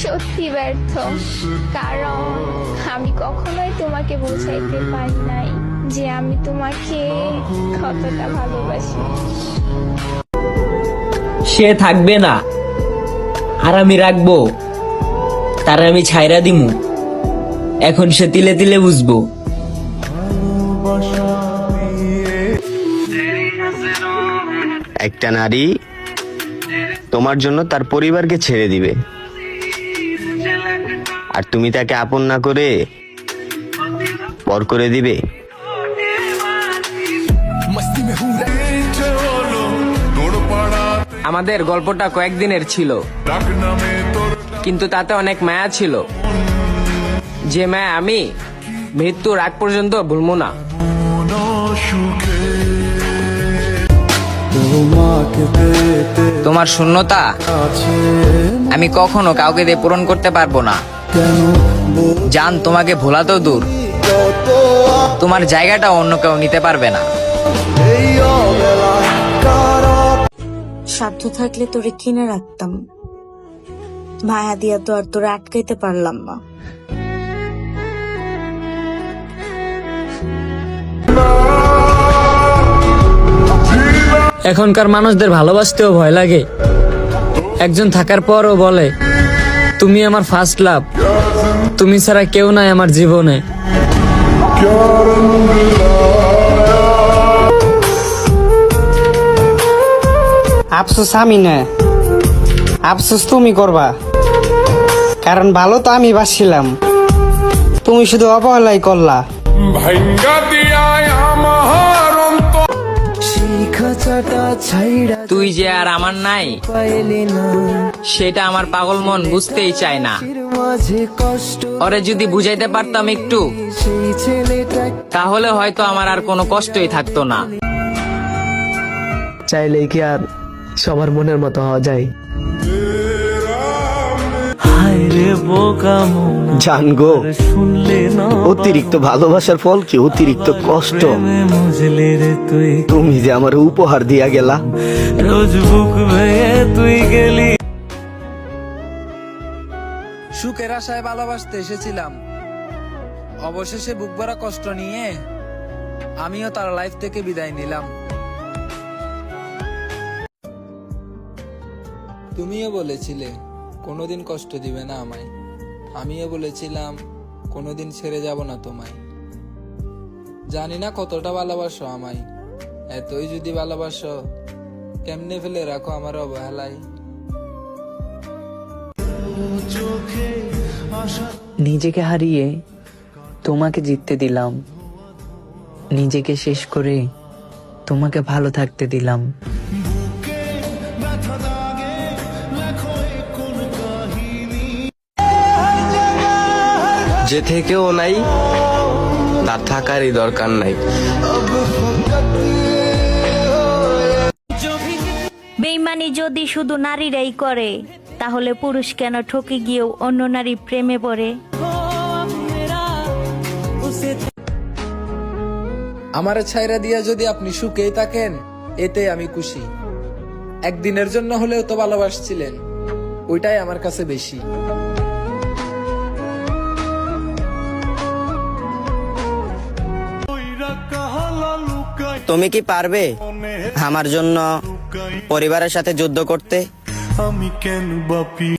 সত্যি ব্যর্থ, কারণ আমি কখনোই তোমাকে বোঝাইতে পারি নাই যে আমি তোমাকে কতটা ভালোবাসি। সে থাকবে না আর আমি রাখবো, তার আমি ছাইরা দিমু। এখন সে তিলে তিলে বুঝবো। একটা নারী তোমার জন্য তার পরিবারকে ছেড়ে দিবে, আর তুমি তাকে আপন না করে পর করে দিবে। আমাদের গল্পটা কয়েকদিনের ছিল, কিন্তু তাতে অনেক মায়া ছিল, যে মায়া আমি মৃত্যুর আগ পর্যন্ত ভুলবো না। তোমার শূন্যতা আমি কখনো কাউকে দিয়ে পূরণ করতে পারবো না। জান, তোমাকে ভোলা তো দূর, তোমার জায়গাটা অন্য কেউ নিতে পারবে না। সাধ্য থাকলে তোরে কিনে রাখতাম, মায়া দিয়া তো আর তোরে আটকাইতে পারলাম না। এখনকার মানুষদের ভালোবাসতেও ভয় লাগে। একজন থাকার পরও বলে তুমি আমার ফার্স্ট লাভ, তুমি ছাড়া কেউ নাই আমার জীবনে। আফসোস আমি না, আফসোস তুমি করবা, কারণ ভালো তো আমি বাসছিলাম, তুমি শুধু অবহেলাই করলা। তুই যে আর আমার নাই, সেটা আমার পাগল মন বুঝতেই চায় না। ওরে যদি বুঝাইতে পারতাম একটু, তাহলে হয়তো আমার আর কোনো কষ্টই থাকতো না। চাইলেই কি আর সবার মনের মতো হওয়া যায়? জানগো, অতিরিক্ত ভালোবাসার ফল কি অতিরিক্ত কষ্ট। তুমি যে আমার উপহার দিয়া গেলা। সুখের আশায় ভালোবাসতে এসেছিলাম, অবশেষে বুক ভরা কষ্ট নিয়ে আমিও তার লাইফ থেকে বিদায় নিলাম। তুমিও বলেছিলে কোনোদিন কষ্ট দিবে না আমায়, আমিও বলেছিলাম কোনোদিন ছেড়ে যাব না তোমায়। জানি না কতটা ভালোবাসো আমায়, এতই যদি ভালোবাসো কেমনে ফেলে রাখো আমার অবহেলায়। নিজেকে হারিয়ে তোমাকে জিততে দিলাম, নিজেকে শেষ করে তোমাকে ভালো থাকতে দিলাম। যে থেকেও নাই তার থাকারই দরকার নাই। বেইমানি যদি শুধু নারীরাই করে, তাহলে পুরুষ কেন ঠকে গিয়েও অন্য নারী প্রেমে পড়ে? আমার ছাইরা দিয়া যদি আপনি সুখেই থাকেন, এতে আমি খুশি। একদিনের জন্য হলেও তো ভালোবাসছিলেন, ওইটাই আমার কাছে বেশি। তুমি কি পারবে আমার জন্য পরিবারের সাথে যুদ্ধ করতে? আমি কেন বাপি